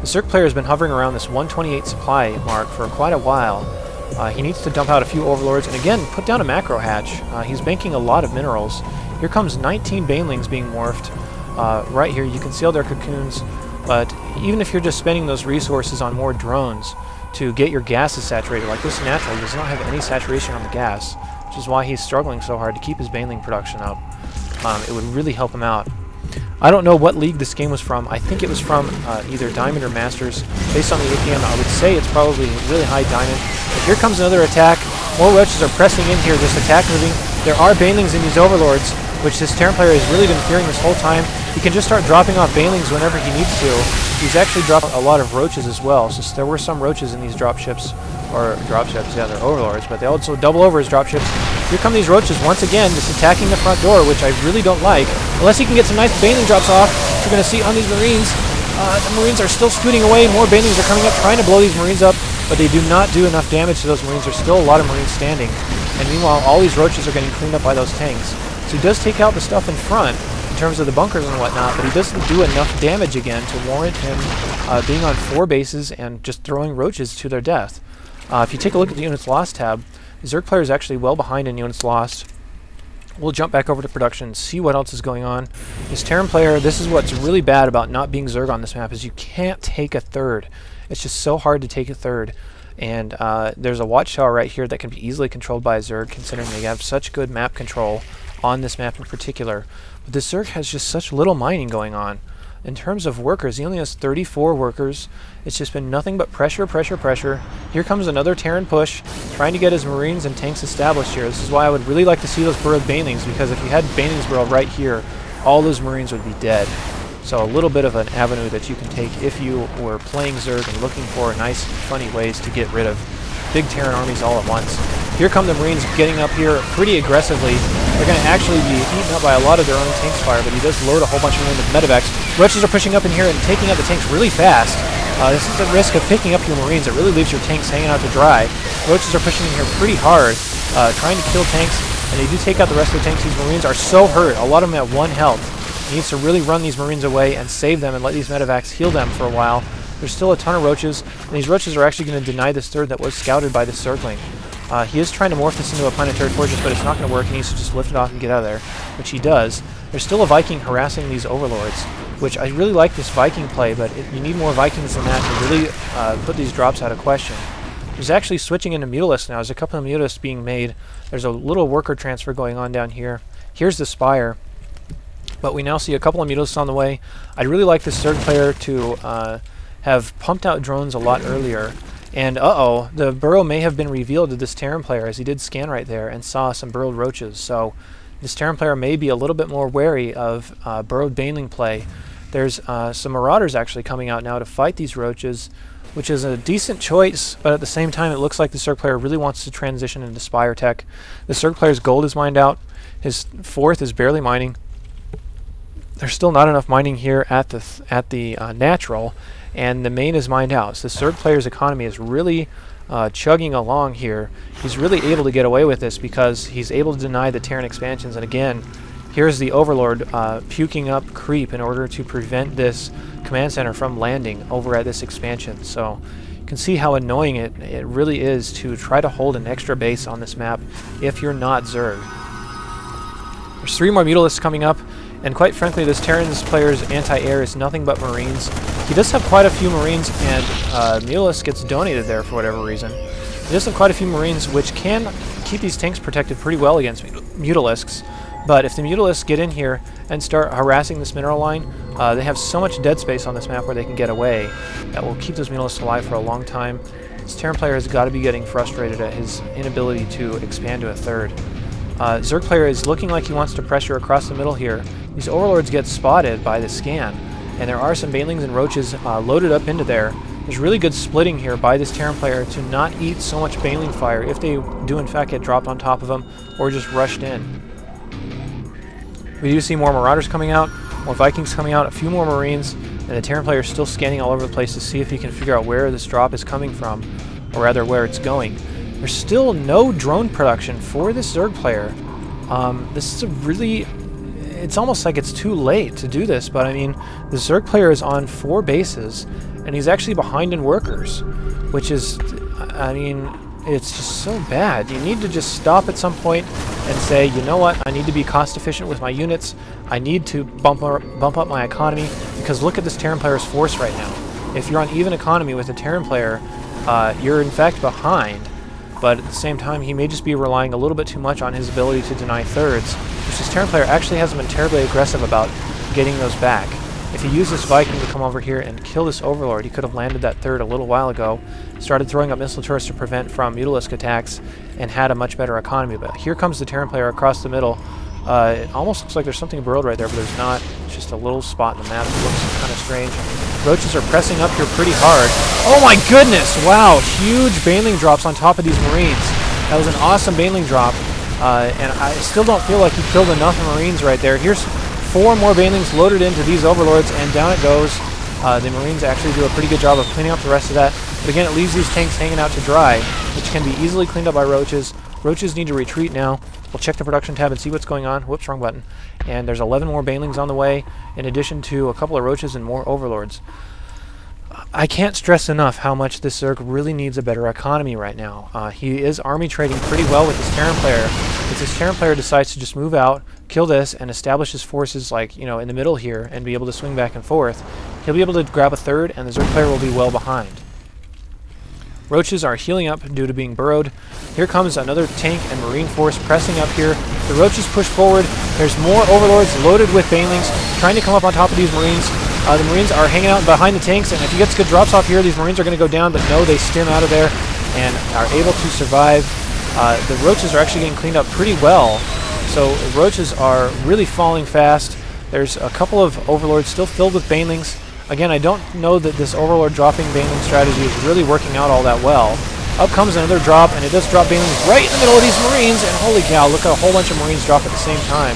The Zerg player has been hovering around this 128 supply mark for quite a while. He needs to dump out a few overlords and again put down a macro hatch. He's banking a lot of minerals. Here comes 19 banelings being morphed. Right here you can see all their cocoons, but even if you're just spending those resources on more drones to get your gases saturated, like this natural does not have any saturation on the gas, which is why he's struggling so hard to keep his baneling production up. It would really help him out. I don't know what league this game was from. I think it was from either Diamond or Masters. Based on the APM, I would say it's probably really high Diamond. But here comes another attack. More roaches are pressing in here, just attack moving. There are banelings in these overlords, which this Terran player has really been fearing this whole time. He can just start dropping off banelings whenever he needs to. He's actually dropped a lot of roaches as well. So there were some roaches in these dropships, yeah, they're overlords, but they also double over as dropships. Here come these roaches once again, just attacking the front door, which I really don't like. Unless he can get some nice baneling drops off, you're going to see on these Marines. The Marines are still scooting away, more banelings are coming up, trying to blow these Marines up, but they do not do enough damage to those Marines. There's still a lot of Marines standing. And meanwhile, all these roaches are getting cleaned up by those tanks. So he does take out the stuff in front, in terms of the bunkers and whatnot, but he doesn't do enough damage again to warrant him being on 4 bases and just throwing roaches to their death. If you take a look at the units lost tab, the Zerg player is actually well behind in units lost. We'll jump back over to production and see what else is going on. This Terran player, this is what's really bad about not being Zerg on this map, is you can't take a third. It's just so hard to take a third. And there's a watchtower right here that can be easily controlled by a Zerg, considering they have such good map control on this map in particular. But this Zerg has just such little mining going on. In terms of workers, he only has 34 workers. It's just been nothing but pressure, pressure, pressure. Here comes another Terran push, trying to get his Marines and tanks established here. This is why I would really like to see those burrowed banelings, because if you had banelings burrowed right here, all those Marines would be dead. So a little bit of an avenue that you can take if you were playing Zerg and looking for nice, funny ways to get rid of big Terran armies all at once. Here come the Marines getting up here pretty aggressively. They're going to actually be eaten up by a lot of their own tanks fire, but he does load a whole bunch of them with medevacs. Roaches are pushing up in here and taking out the tanks really fast. This is the risk of picking up your Marines. It really leaves your tanks hanging out to dry. Roaches are pushing in here pretty hard, trying to kill tanks, and they do take out the rest of the tanks. These Marines are so hurt. A lot of them at 1 health. He needs to really run these Marines away and save them and let these medevacs heal them for a while. There's still a ton of roaches, and these roaches are actually going to deny this third that was scouted by the Zergling. He is trying to morph this into a planetary fortress, but it's not going to work. He needs to just lift it off and get out of there, which he does. There's still a Viking harassing these overlords, which I really like this Viking play, but you need more Vikings than that to really put these drops out of question. There's actually switching into Mutalisks now. There's a couple of Mutalisks being made. There's a little worker transfer going on down here. Here's the Spire, but we now see a couple of Mutalisks on the way. I'd really like this Zerg player to have pumped out drones a lot earlier. And the burrow may have been revealed to this Terran player, as he did scan right there and saw some burrowed roaches. So this Terran player may be a little bit more wary of burrowed baneling play. There's some Marauders actually coming out now to fight these roaches, which is a decent choice, but at the same time it looks like the Zerg player really wants to transition into Spire tech. The Zerg player's gold is mined out. His 4th is barely mining. There's still not enough mining here at the natural, and the main is mined out. So the Zerg player's economy is really chugging along here. He's really able to get away with this because he's able to deny the Terran expansions. And again, here's the Overlord puking up creep in order to prevent this command center from landing over at this expansion. So you can see how annoying it really is to try to hold an extra base on this map if you're not Zerg. There's 3 more Mutalisks coming up. And quite frankly, this Terran's player's anti-air is nothing but Marines. He does have quite a few Marines, and Mutalisk gets donated there for whatever reason. He does have quite a few Marines, which can keep these tanks protected pretty well against Mutalisks. But if the Mutalisks get in here and start harassing this mineral line, they have so much dead space on this map where they can get away that will keep those Mutalisks alive for a long time. This Terran player has got to be getting frustrated at his inability to expand to a third. Zerg player is looking like he wants to pressure across the middle here. These Overlords get spotted by the scan, and there are some banelings and roaches loaded up into there. There's really good splitting here by this Terran player to not eat so much baneling fire if they do in fact get dropped on top of them or just rushed in. We do see more Marauders coming out, more Vikings coming out, a few more Marines, and the Terran player is still scanning all over the place to see if he can figure out where this drop is coming from, or rather where it's going. There's still no drone production for this Zerg player. This is a really... It's almost like it's too late to do this, but I mean, the Zerg player is on 4 bases, and he's actually behind in workers, which is, I mean, it's just so bad. You need to just stop at some point and say, you know what, I need to be cost efficient with my units. I need to bump up my economy, because look at this Terran player's force right now. If you're on even economy with a Terran player, you're in fact behind, but at the same time he may just be relying a little bit too much on his ability to deny thirds, which this Terran player actually hasn't been terribly aggressive about getting those back. If he used this Viking to come over here and kill this Overlord, he could have landed that third a little while ago, started throwing up missile turrets to prevent from Mutalisk attacks, and had a much better economy. But here comes the Terran player across the middle. It almost looks like there's something burrowed right there, but there's not. It's just a little spot in the map. It looks kind of strange. Roaches are pressing up here pretty hard. Oh my goodness! Wow! Huge Baneling drops on top of these Marines. That was an awesome Baneling drop, and I still don't feel like he killed enough Marines right there. Here's 4 more Banelings loaded into these Overlords, and down it goes. The Marines actually do a pretty good job of cleaning up the rest of that. But again, it leaves these tanks hanging out to dry, which can be easily cleaned up by Roaches. Roaches need to retreat now. We'll check the production tab and see what's going on. Whoops, wrong button. And there's 11 more Banelings on the way, in addition to a couple of Roaches and more Overlords. I can't stress enough how much this Zerg really needs a better economy right now. He is army trading pretty well with this Terran player. If this Terran player decides to just move out, kill this, and establish his forces, like, you know, in the middle here, and be able to swing back and forth, he'll be able to grab a third, and the Zerg player will be well behind. Roaches are healing up due to being burrowed. Here comes another tank and Marine force pressing up here. The Roaches push forward. There's more Overlords loaded with Banelings trying to come up on top of these Marines. The Marines are hanging out behind the tanks, and if he gets good drops off here, these Marines are going to go down, but no, they stim out of there and are able to survive. The Roaches are actually getting cleaned up pretty well, so Roaches are really falling fast. There's a couple of Overlords still filled with Banelings. Again, I don't know that this Overlord dropping Baneling strategy is really working out all that well. Up comes another drop, and it does drop Banelings right in the middle of these Marines, and holy cow, look at a whole bunch of Marines drop at the same time.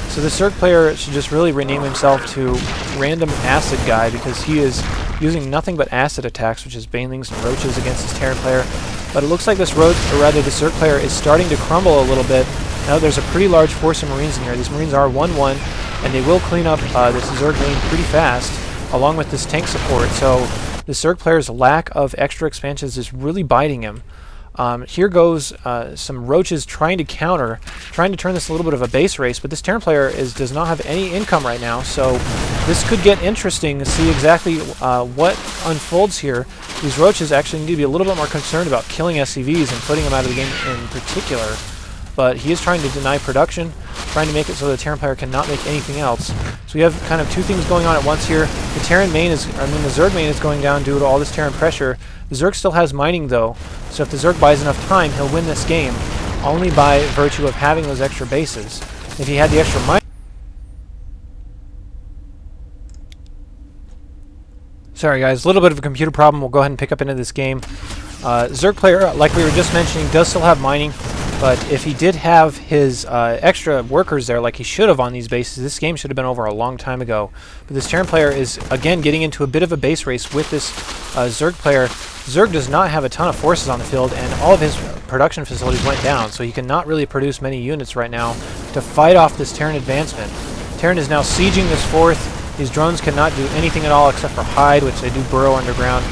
So the Zerg player should just really rename himself to Random Acid Guy, because he is using nothing but acid attacks, which is Banelings and Roaches against his Terran player. But it looks like this the Zerg player is starting to crumble a little bit. Now there's a pretty large force of Marines in here. These Marines are 1-1, and they will clean up this Zerg lane pretty fast, along with this tank support. So the Zerg player's lack of extra expansions is really biting him. Here goes some Roaches trying to counter, trying to turn this a little bit of a base race, but this Terran player does not have any income right now, so this could get interesting to see exactly what unfolds here. These Roaches actually need to be a little bit more concerned about killing SCVs and putting them out of the game in particular. But he is trying to deny production, trying to make it so the Terran player cannot make anything else. So we have kind of two things going on at once here. The Terran main the Zerg main is going down due to all this Terran pressure. The Zerg still has mining though, so if the Zerg buys enough time, he'll win this game, only by virtue of having those extra bases. If he had the extra mining... Sorry guys, a little bit of a computer problem. We'll go ahead and pick up into this game. Zerg player, like we were just mentioning, does still have mining. But if he did have his extra workers there like he should have on these bases, this game should have been over a long time ago. But this Terran player is, again, getting into a bit of a base race with this Zerg player. Zerg does not have a ton of forces on the field, and all of his production facilities went down, so he cannot really produce many units right now to fight off this Terran advancement. Terran is now sieging this fourth. These drones cannot do anything at all except for hide, which they do burrow underground.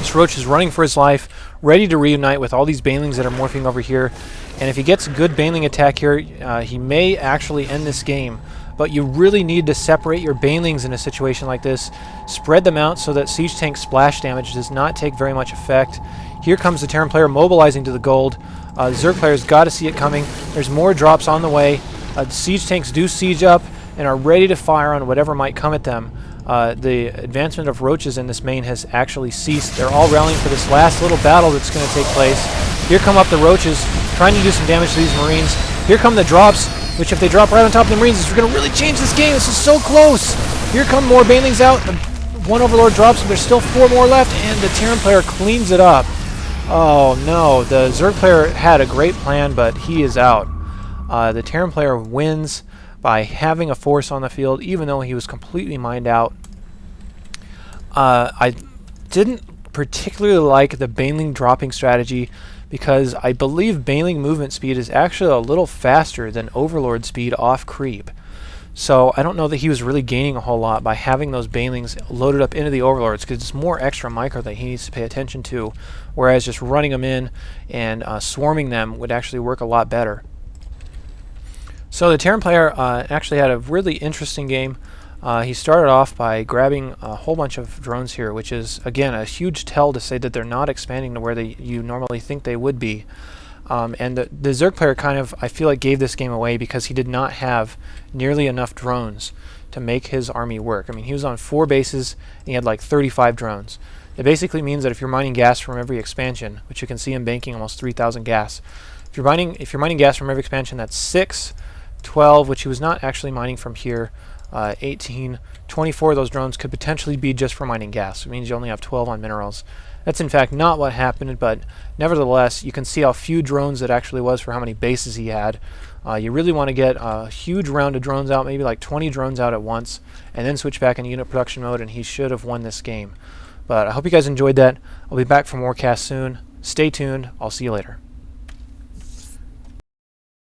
This Roach is running for his life, ready to reunite with all these Banelings that are morphing over here. And if he gets a good Baneling attack here, he may actually end this game. But you really need to separate your Banelings in a situation like this. Spread them out so that Siege Tank splash damage does not take very much effect. Here comes the Terran player mobilizing to the gold. The Zerg player's got to see it coming. There's more drops on the way. The Siege Tanks do siege up and are ready to fire on whatever might come at them. The advancement of Roaches in this main has actually ceased. They're all rallying for this last little battle that's going to take place. Here come up the Roaches, trying to do some damage to these Marines. Here come the drops, which if they drop right on top of the Marines, is going to really change this game. This is so close. Here come more Banelings out. One Overlord drops, but there's still 4 more left, and the Terran player cleans it up. Oh no, the Zerg player had a great plan, but he is out. The Terran player wins by having a force on the field, even though he was completely mined out. I didn't particularly like the Baneling dropping strategy, because I believe Baneling movement speed is actually a little faster than Overlord speed off creep. So I don't know that he was really gaining a whole lot by having those banelings loaded up into the overlords, because it's more extra micro that he needs to pay attention to, whereas just running them in and swarming them would actually work a lot better. So the Terran player actually had a really interesting game. He started off by grabbing a whole bunch of drones here, which is, again, a huge tell to say that they're not expanding to where you normally think they would be. And the Zerg player kind of, I feel like, gave this game away because he did not have nearly enough drones to make his army work. I mean, he was on 4 bases and he had like 35 drones. It basically means that if you're mining gas from every expansion, which you can see him banking almost 3,000 gas, if you're mining gas from every expansion, that's 6, 12, which he was not actually mining from here, 18, 24 of those drones could potentially be just for mining gas. It means you only have 12 on minerals. That's in fact not what happened, but nevertheless, you can see how few drones it actually was for how many bases he had. You really want to get a huge round of drones out, maybe like 20 drones out at once, and then switch back into unit production mode, and he should have won this game. But I hope you guys enjoyed that. I'll be back for more casts soon. Stay tuned. I'll see you later.